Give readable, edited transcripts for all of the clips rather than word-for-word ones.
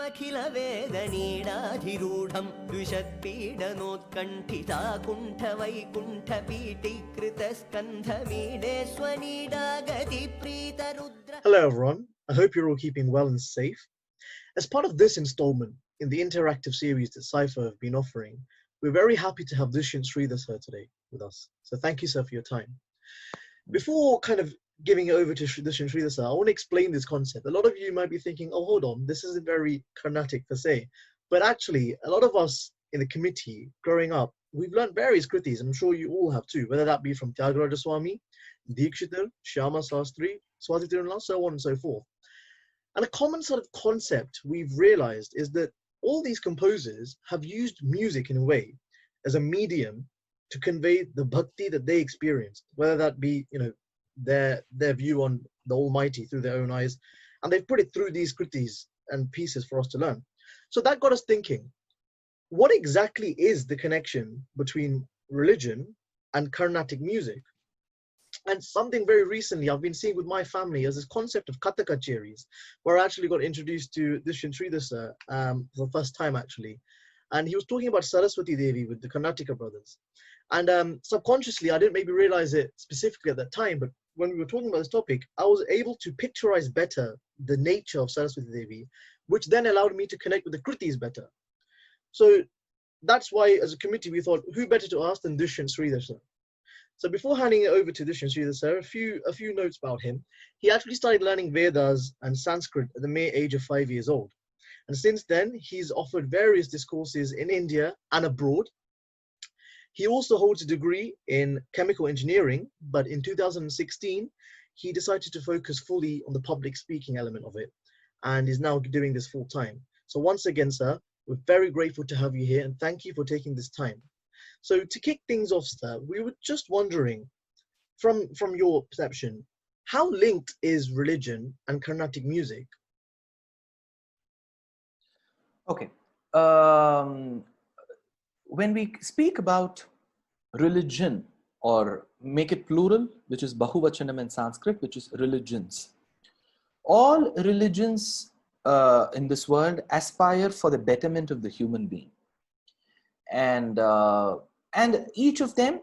Akhil Veda नीडाधिरूढं द्विषत्पीडनोत्कण्ठिता कुण्ठ Vaikuntha पीठीकृत स्कन्धमीडे स्वनीडा गतिप्रीतरुद्र. Hello everyone, I hope you're all keeping well and safe. As part of this installment in the interactive series that Cypher have been offering, we're very happy to have Dushyant Sridhar sir today with us. So thank you sir for your time. Before kind of giving it over to Dushyant Sridhar sir, I want to explain this concept. A lot of you might be thinking, oh hold on, this isn't very Carnatic per se. But actually, a lot of us in the committee growing up, we've learned various kritis, and I'm sure you all have too, whether that be from Tyagaraja Swami, Dikshitar, Shyama Sastri, Swati Tirunala, so on and so forth. And a common sort of concept we've realized is that all these composers have used music in a way as a medium to convey the bhakti that they experienced, whether that be, their view on the Almighty through their own eyes, and they've put it through these kritis and pieces for us to learn. So that got us thinking, what exactly is the connection between religion and Carnatic music? And something very recently I've been seeing with my family is this concept of Katha Kacheris, where I actually got introduced to Dushyant Sridhar sir for the first time actually. And he was talking about Saraswati Devi with the Karnataka brothers. And subconsciously, I didn't maybe realize it specifically at that time, but when we were talking about this topic, I was able to picturize better the nature of Saraswati Devi, which then allowed me to connect with the Kritis better. So that's why, as a committee, we thought, who better to ask than Dushyant Sridhar sir? So before handing it over to Dushyant Sridhar sir, a few notes about him. He actually started learning Vedas and Sanskrit at the mere age of 5 years old. And since then, he's offered various discourses in India and abroad. He also holds a degree in chemical engineering, but in 2016, he decided to focus fully on the public speaking element of it, and is now doing this full time. So once again, sir, we're very grateful to have you here, and thank you for taking this time. So to kick things off, sir, we were just wondering, from your perception, how linked is religion and Carnatic music? Okay. When we speak about religion, or make it plural, which is Bahuvachanam in Sanskrit, which is religions. All religions in this world aspire for the betterment of the human being. And each of them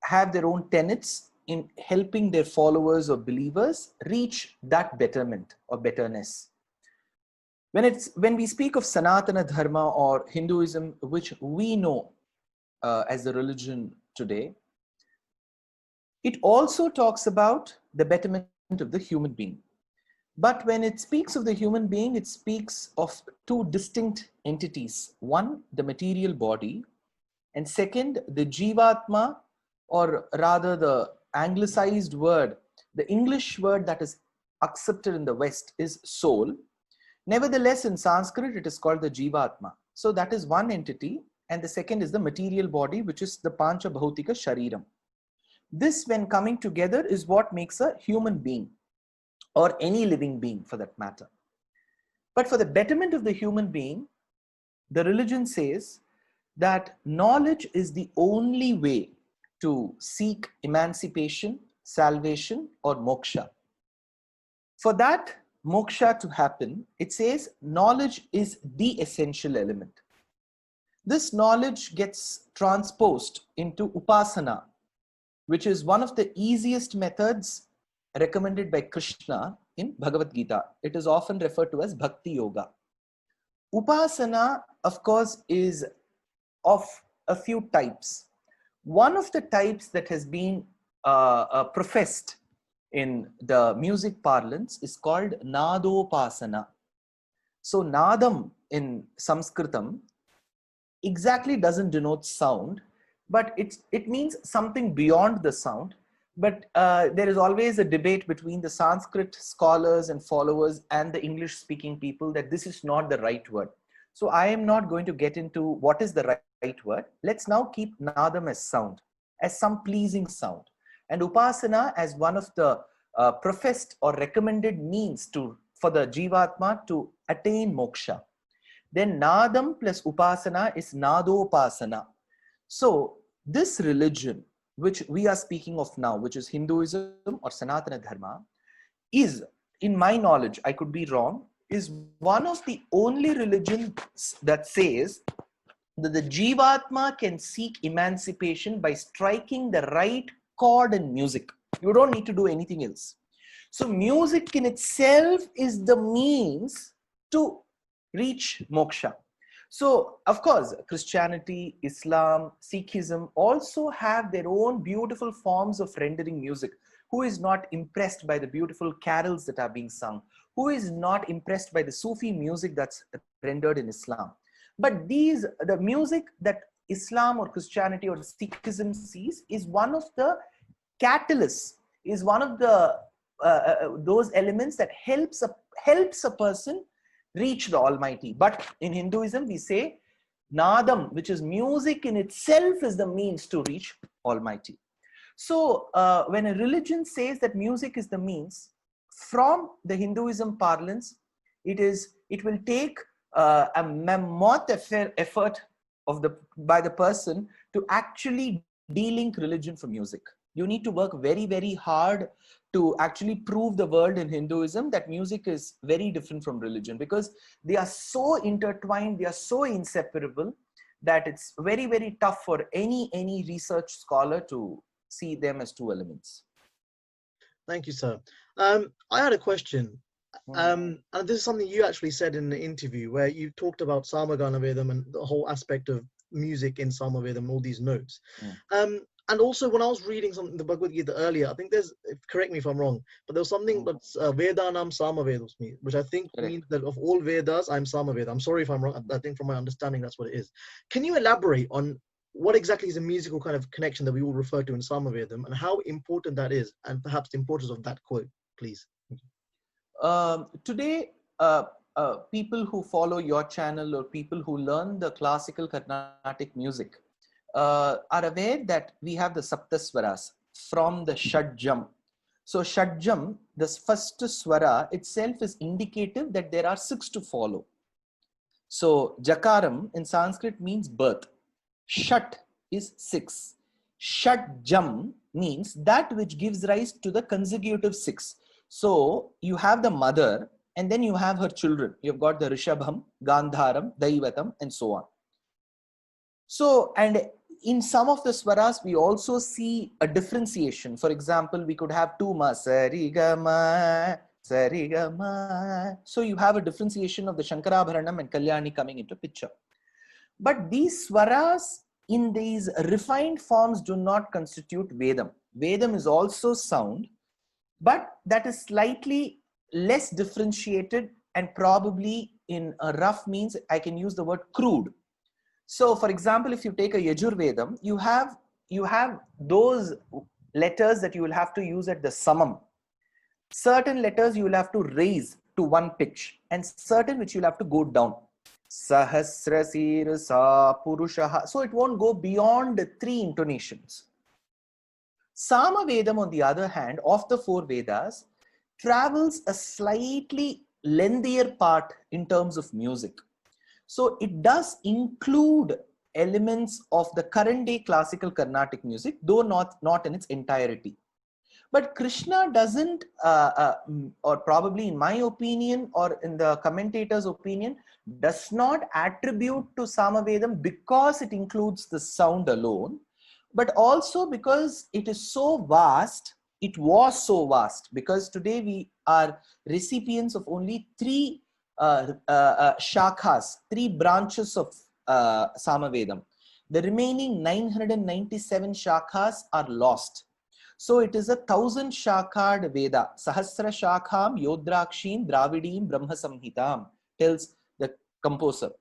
have their own tenets in helping their followers or believers reach that betterment or betterness. When we speak of Sanatana Dharma or Hinduism, which we know as the religion today, it also talks about the betterment of the human being. But when it speaks of the human being, it speaks of two distinct entities. One, the material body, and second, the Jivatma, or rather the anglicized word, the English word that is accepted in the West is soul. Nevertheless, in Sanskrit, it is called the Jivatma. So that is one entity, and the second is the material body, which is the Pancha Bhautika Shariram. This, when coming together, is what makes a human being, or any living being for that matter. But for the betterment of the human being, the religion says that knowledge is the only way to seek emancipation, salvation, or moksha. For that moksha to happen, it says knowledge is the essential element. This knowledge gets transposed into upasana, which is one of the easiest methods recommended by Krishna in Bhagavad Gita. It is often referred to as Bhakti Yoga. Upasana, of course, is of a few types. One of the types that has been professed in the music parlance is called Nadopasana. So Nadam in Sanskritam exactly doesn't denote sound, but it means something beyond the sound. But there is always a debate between the Sanskrit scholars and followers and the English speaking people that this is not the right word. So I am not going to get into what is the right word. Let's now keep Nadam as sound, as some pleasing sound, and Upasana as one of the professed or recommended means for the Jivatma to attain moksha. Then Nadam plus Upasana is Nadopasana. So this religion, which we are speaking of now, which is Hinduism or Sanatana Dharma, is, in my knowledge, I could be wrong, is one of the only religions that says that the Jivatma can seek emancipation by striking the right chord in music. You don't need to do anything else. So music in itself is the means to reach moksha. So, of course, Christianity, Islam, Sikhism also have their own beautiful forms of rendering music. Who is not impressed by the beautiful carols that are being sung? Who is not impressed by the Sufi music that's rendered in Islam? But the music that Islam or Christianity or Sikhism sees is one of the catalysts, is one of the those elements that helps a person reach the Almighty. But in Hinduism, we say Nadam, which is music in itself, is the means to reach Almighty. So when a religion says that music is the means, from the Hinduism parlance, it will take a mammoth effort by the person to actually de-link religion from music. You need to work very, very hard to actually prove the world in Hinduism that music is very different from religion, because they are so intertwined, they are so inseparable that it's very, very tough for any research scholar to see them as two elements. Thank you, sir. I had a question. And this is something you actually said in the interview, where you talked about Samagana Vedam and the whole aspect of music in Samavedam, all these notes. And also, when I was reading something, the Bhagavad Gita earlier, I think correct me if I'm wrong, but there was something that's Vedanam Samavedosmi, which I think means that of all Vedas, I'm Samaveda. I'm sorry if I'm wrong. I think from my understanding, that's what it is. Can you elaborate on what exactly is a musical kind of connection that we all refer to in Samavedam, and how important that is, and perhaps the importance of that quote, please? Today, people who follow your channel or people who learn the classical Carnatic music are aware that we have the Saptaswaras from the Shadjam. So Shadjam, this first swara itself is indicative that there are 6 to follow. So Jakaram in Sanskrit means birth. Shat is 6. Shadjam means that which gives rise to the consecutive 6. So you have the mother and then you have her children. You've got the Rishabham, Gandharam, Daivatam, and so on. So, and in some of the swaras, we also see a differentiation. For example, we could have 2 ma, sarigama, sarigama. So you have a differentiation of the Shankarabharanam and Kalyani coming into picture. But these swaras in these refined forms do not constitute Vedam. Vedam is also sound, but that is slightly less differentiated, and probably in a rough means I can use the word crude. So for example, if you take a Yajurvedam, you have those letters that you will have to use at the samam. Certain letters you will have to raise to one pitch, and certain which you will have to go down. Sahasra sa purushaha. So it won't go beyond 3 intonations. Samavedam, on the other hand, of the 4 Vedas, travels a slightly lengthier part in terms of music. So it does include elements of the current day classical Carnatic music, though not in its entirety. But Krishna doesn't, or probably in my opinion or in the commentator's opinion, does not attribute to Samavedam because it includes the sound alone, but also because it is so vast. It was so vast because today we are recipients of only 3 shakhas, 3 branches of Samavedam. The remaining 997 shakhas are lost. So it is a 1000 shakhad Veda. Sahasra shakham yodrakshim dravidim brahma samhitam, tells the composer.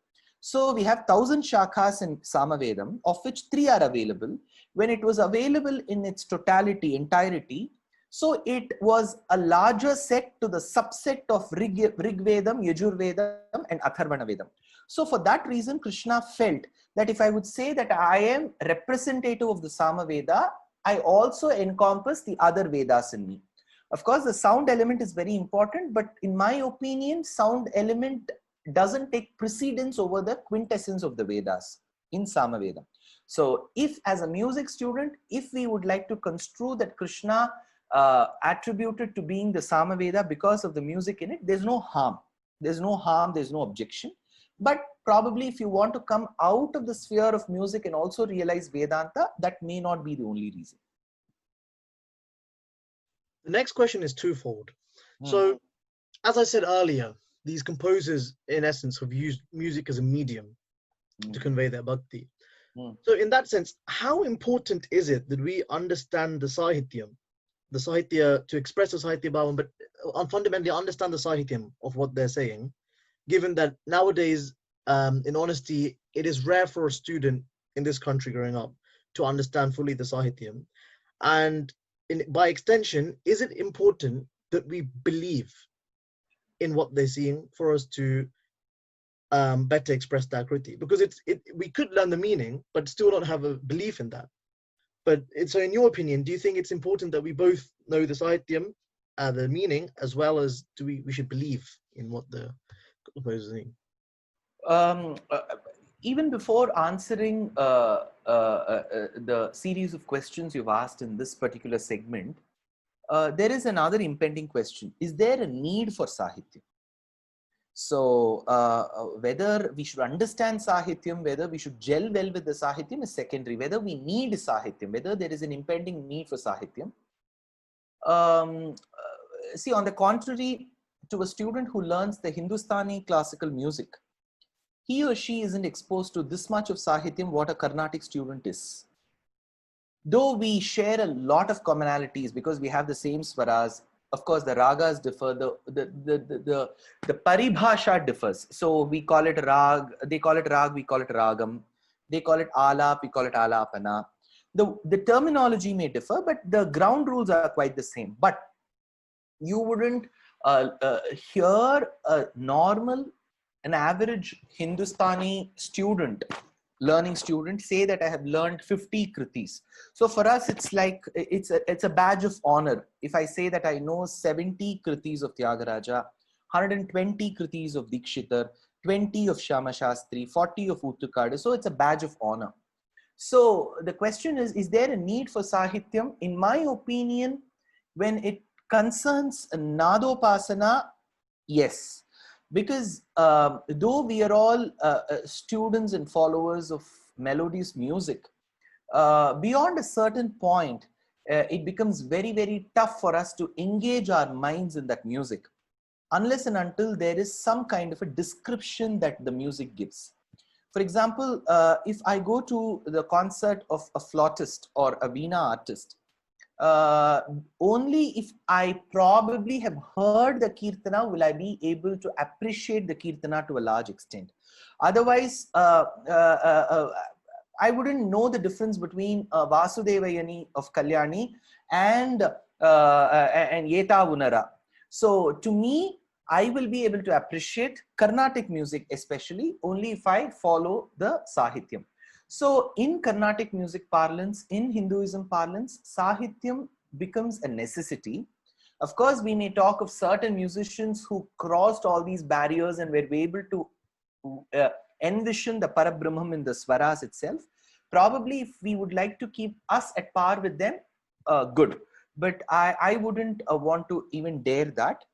So we have 1000 shakhas in Samavedam, of which 3 are available. When it was available in its totality, entirety, so it was a larger set to the subset of Rig Vedam, Yajur Vedam, and Atharvana Vedam. So for that reason, Krishna felt that if I would say that I am representative of the Samaveda, I also encompass the other Vedas in me. Of course, the sound element is very important, but in my opinion, sound element doesn't take precedence over the quintessence of the Vedas in Samaveda. So if as a music student, if we would like to construe that Krishna attributed to being the Samaveda because of the music in it, there's no harm. There's no harm, there's no objection. But probably if you want to come out of the sphere of music and also realize Vedanta, that may not be the only reason. The next question is twofold. So, as I said earlier, these composers, in essence, have used music as a medium to convey their bhakti. So, in that sense, how important is it that we understand the Sahitya to express the Sahitya Bhavan, but fundamentally understand the Sahityam of what they're saying, given that nowadays, in honesty, it is rare for a student in this country growing up to understand fully the Sahityam. And by extension, is it important that we believe in what they're seeing for us to better express the Akriti? Because we could learn the meaning, but still not have a belief in that. But so in your opinion, do you think it's important that we both know the Sahityam, the meaning, as well as we should believe in what the composer is saying? Even before answering the series of questions you've asked in this particular segment, there is another impending question. Is there a need for Sahityam? So whether we should understand Sahityam, whether we should gel well with the Sahityam is secondary. Whether we need Sahityam, whether there is an impending need for Sahityam. See, on the contrary, to a student who learns the Hindustani classical music, he or she isn't exposed to this much of Sahityam what a Carnatic student is. Though we share a lot of commonalities because we have the same swaras, of course the ragas differ, the paribhasha differs. So we call it rag, they call it rag, we call it ragam. They call it alap, we call it alapana. The terminology may differ, but the ground rules are quite the same. But you wouldn't hear an average Hindustani student, learning student, say that I have learned 50 kritis. So for us, it's like, it's a badge of honor. If I say that I know 70 kritis of Tyagaraja, 120 kritis of Dikshitar, 20 of Shyama Shastri, 40 of Uttukadu. So it's a badge of honor. So the question is there a need for Sahityam? In my opinion, when it concerns Nadopasana, yes. Because though we are all students and followers of melodious music, beyond a certain point, it becomes very, very tough for us to engage our minds in that music, unless and until there is some kind of a description that the music gives. For example, if I go to the concert of a flautist or a veena artist, only if I probably have heard the Kirtana will I be able to appreciate the Kirtana to a large extent. Otherwise, I wouldn't know the difference between Vasudevayani of Kalyani and Yeta Unara. So to me, I will be able to appreciate Carnatic music, especially only if I follow the Sahityam. So in Carnatic music parlance, in Hinduism parlance, Sahityam becomes a necessity. Of course, we may talk of certain musicians who crossed all these barriers and were able to envision the Parabrahman in the Swaras itself. Probably if we would like to keep us at par with them, good. But I wouldn't want to even dare that.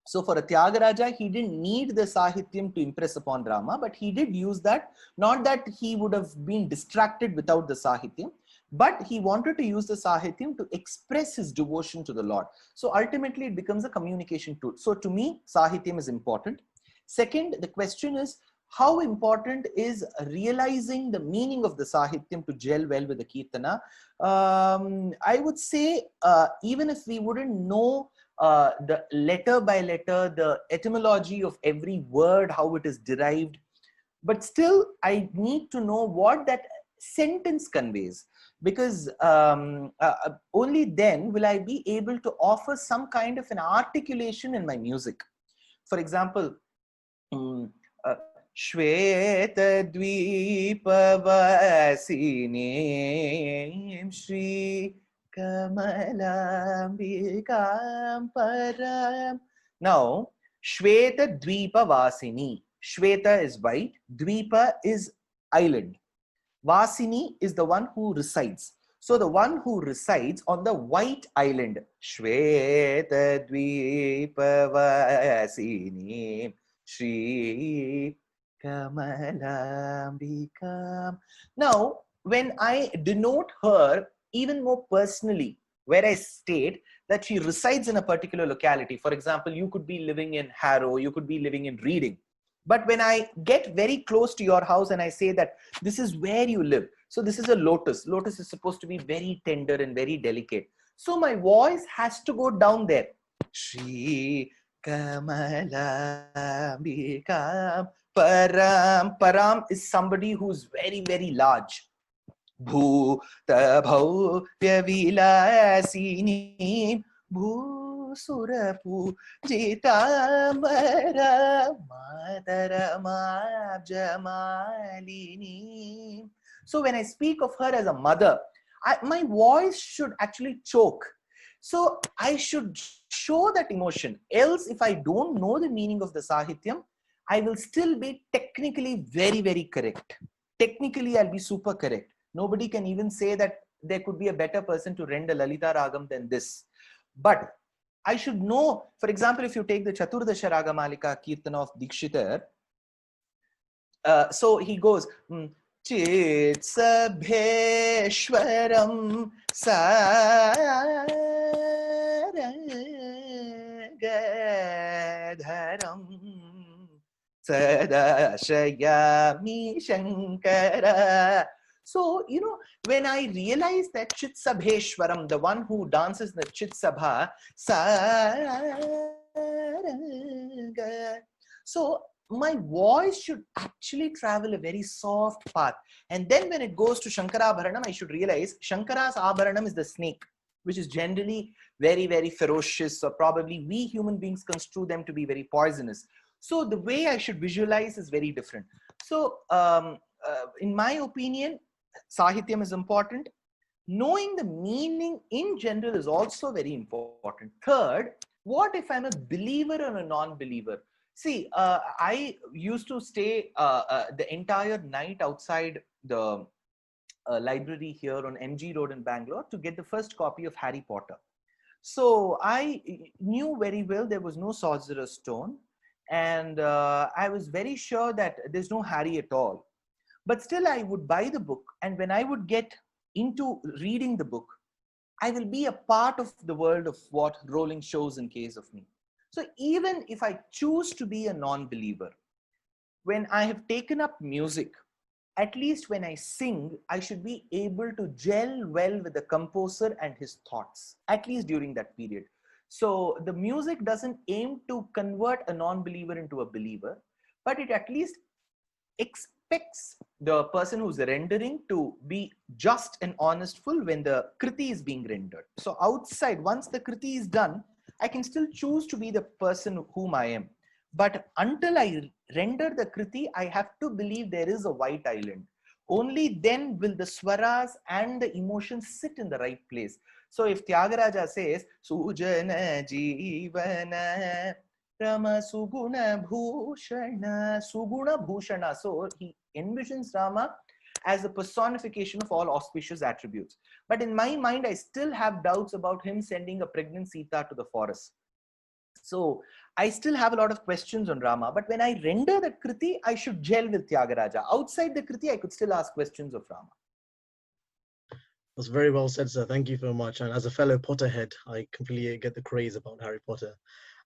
So for a Tyagaraja, he didn't need the Sahityam to impress upon Rama, but he did use that. Not that he would have been distracted without the Sahityam, but he wanted to use the Sahityam to express his devotion to the Lord. So ultimately, it becomes a communication tool. So to me, Sahityam is important. Second, the question is, how important is realizing the meaning of the Sahityam to gel well with the Kirtana? I would say, even if we wouldn't know the letter by letter, the etymology of every word, how it is derived, but still I need to know what that sentence conveys, because only then will I be able to offer some kind of an articulation in my music. For example, Shweta Dvipavasini Shri Kamalambikam Param. Now, Shweta Dvipa Vasini. Shweta is white, Dvipa is island. Vasini is the one who resides. So the one who resides on the white island. Shweta Dvipa Vasini. Shri Kamalambikam. Now, when I denote her even more personally, where I state that she resides in a particular locality, for example, you could be living in Harrow, you could be living in Reading. But when I get very close to your house and I say that this is where you live, so this is a lotus. Lotus is supposed to be very tender and very delicate. So my voice has to go down there. Shri Kamalambikam Param. Param is somebody who's very, very large. Bhuta Bhauvya Vilasini Bhusurapu Jitamara Madaramabjamalini. So when I speak of her as a mother, my voice should actually choke. So I should show that emotion. Else, if I don't know the meaning of the Sahityam, I will still be technically very, very correct. Technically, I'll be super correct. Nobody can even say that there could be a better person to render Lalita Ragam than this. But I should know, for example, if you take the Chaturdasha Ragamalika Kirtana of Dikshitar, so he goes, Chit Sabheshwaram Saragadharam Sadashayami Shankara. So, you know, when I realize that Chit Sabheshwaram, the one who dances the Chit Sabha, so my voice should actually travel a very soft path. And then when it goes to Shankara Abharanam, I should realize Shankara's Abharanam is the snake, which is generally very, very ferocious, or probably we human beings construe them to be very poisonous. So the way I should visualize is very different. So in my opinion, Sahityam is important. Knowing the meaning in general is also very important. Third, what if I'm a believer or a non-believer? See, I used to stay the entire night outside the library here on MG Road in Bangalore to get the first copy of Harry Potter. So I knew very well there was no Sorcerer's Stone, and I was very sure that there's no Harry at all. But still I would buy the book, and when I would get into reading the book, I will be a part of the world of what Rowling shows in case of me. So even if I choose to be a non-believer, when I have taken up music, at least when I sing, I should be able to gel well with the composer and his thoughts, at least during that period. So the music doesn't aim to convert a non-believer into a believer, but it at least expects the person who's rendering to be just and honestful when the kriti is being rendered. So outside, once the kriti is done, I can still choose to be the person whom I am. But until I render the kriti, I have to believe there is a white island. Only then will the swaras and the emotions sit in the right place. So if Tyagaraja says, Sujana Jivana Rama Suguna Bhushana, Suguna Bhushana. So he envisions Rama as a personification of all auspicious attributes. But in my mind, I still have doubts about him sending a pregnant Sita to the forest. So I still have a lot of questions on Rama. But when I render that kriti, I should gel with Tyagaraja. Outside the kriti, I could still ask questions of Rama. That's very well said, sir. Thank you very much. And as a fellow Potterhead, I completely get the craze about Harry Potter.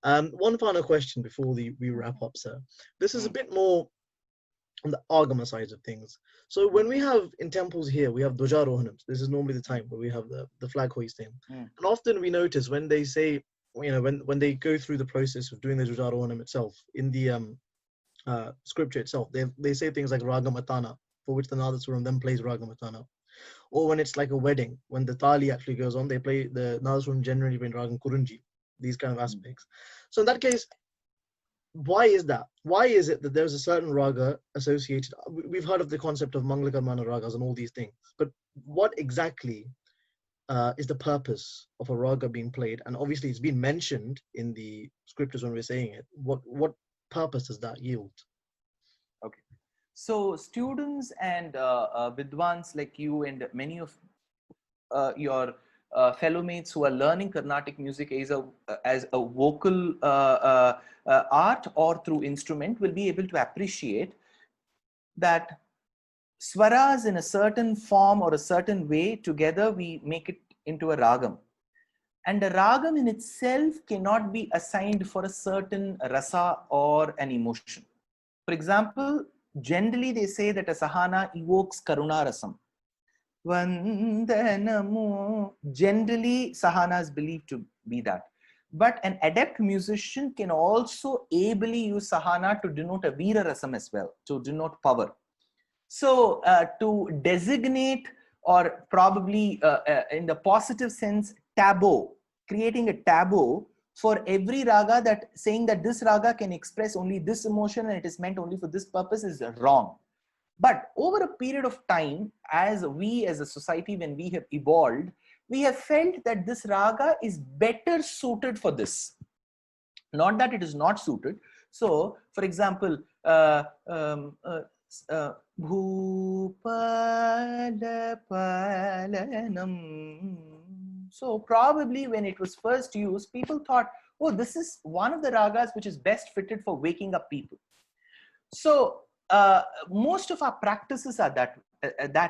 One final question before we wrap up, sir. This is a bit more on the Agama side of things. So when we have in temples here, we have Dwajarohanams. This is normally the time where we have the flag hoisting. And often we notice when they say, you know, when they go through the process of doing the Dwajarohanam itself, in the scripture itself, they say things like Ragamatana, for which the Nadaswaram then plays Ragamatana. Or when it's like a wedding, when the Tali actually goes on, they play the Nadaswaram generally play Ragam Kurunji, these kind of aspects. So in that case, why is that? Why is it that there's a certain raga associated? We've heard of the concept of Mangalakarmana ragas and all these things, but what exactly is the purpose of a raga being played? And obviously it's been mentioned in the scriptures when we're saying it. What purpose does that yield? Okay. So students and Vidwans like you and many of your fellow mates who are learning Carnatic music as a vocal art or through instrument will be able to appreciate that swaras in a certain form or a certain way together we make it into a ragam. And a ragam in itself cannot be assigned for a certain rasa or an emotion. For example, generally they say that a sahana evokes karuna rasam. Vandanamu. Generally, sahana is believed to be that. But an adept musician can also ably use sahana to denote a veera rasam as well, to denote power. So to designate, or probably in the positive sense, taboo, creating a taboo for every raga, that saying that this raga can express only this emotion and it is meant only for this purpose, is wrong. But over a period of time, as we as a society, when we have evolved, we have felt that this raga is better suited for this. Not that it is not suited. So, for example, Bhupala Palanam. So probably when it was first used, people thought, oh, this is one of the ragas which is best fitted for waking up people. So most of our practices are that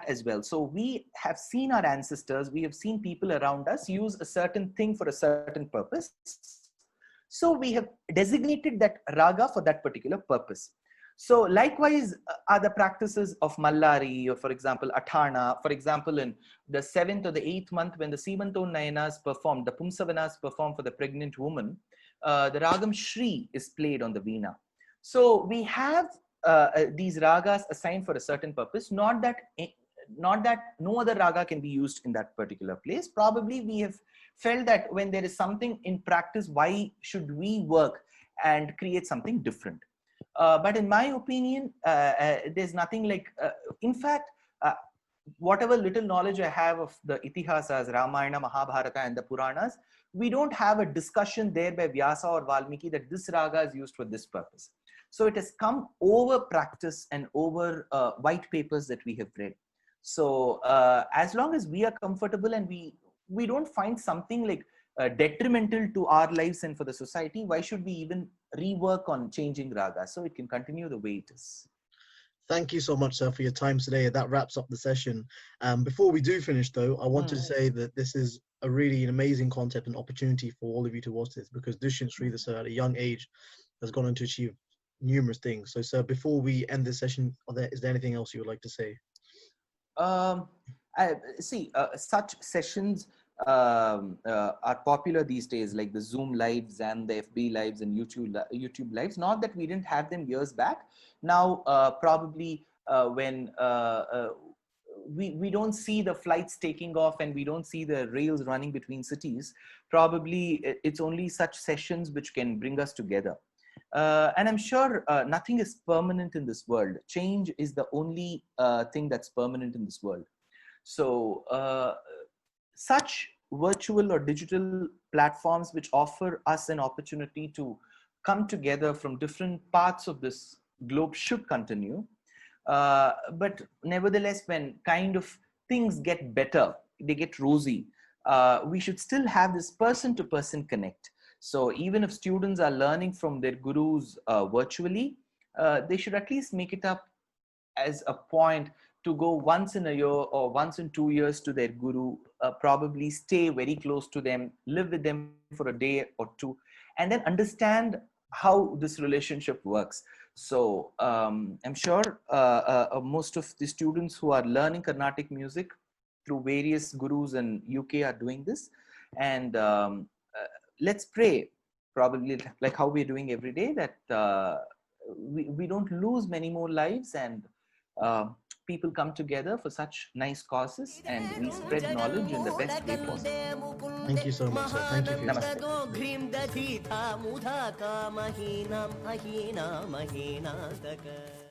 as well. So we have seen our ancestors, we have seen people around us use a certain thing for a certain purpose. So we have designated that raga for that particular purpose. So likewise are the practices of Mallari, or for example, Athana. For example, in the 7th or the 8th month, when the Sivanton Nayanas performed, the Pumsavanas performed for the pregnant woman, the Ragam Shri is played on the Veena. So we have these ragas assigned for a certain purpose, not that no other raga can be used in that particular place. Probably we have felt that when there is something in practice, why should we work and create something different? But in my opinion, there's nothing like, in fact, whatever little knowledge I have of the Itihasas, Ramayana, Mahabharata and the Puranas, we don't have a discussion there by Vyasa or Valmiki that this raga is used for this purpose. So it has come over practice and over white papers that we have read. So as long as we are comfortable and we don't find something like detrimental to our lives and for the society, why should we even rework on changing raga? So it can continue the way it is. Thank you so much, sir, for your time today. That wraps up the session. Before we do finish, though, I wanted to say that this is a really amazing concept and opportunity for all of you to watch this, because Dushyant Sridhar, sir, at a young age, has gone on to achieve numerous things. So, sir, before we end this session, is there anything else you would like to say? Such sessions are popular these days, like the Zoom lives and the FB lives and YouTube lives. Not that we didn't have them years back. Now, probably when we don't see the flights taking off and we don't see the rails running between cities, probably it's only such sessions which can bring us together. And I'm sure nothing is permanent in this world. Change is the only thing that's permanent in this world. So such virtual or digital platforms which offer us an opportunity to come together from different parts of this globe should continue. But nevertheless, when kind of things get better, they get rosy, we should still have this person-to-person connect. So even if students are learning from their gurus virtually, they should at least make it up as a point to go once in a year or once in 2 years to their guru, probably stay very close to them, live with them for a day or two, and then understand how this relationship works. So I'm sure most of the students who are learning Carnatic music through various gurus in UK are doing this. And let's pray, probably like how we're doing every day, that we don't lose many more lives, and people come together for such nice causes, and we spread knowledge in the best way possible. Thank you so much, sir. Thank you for your time. Namaste.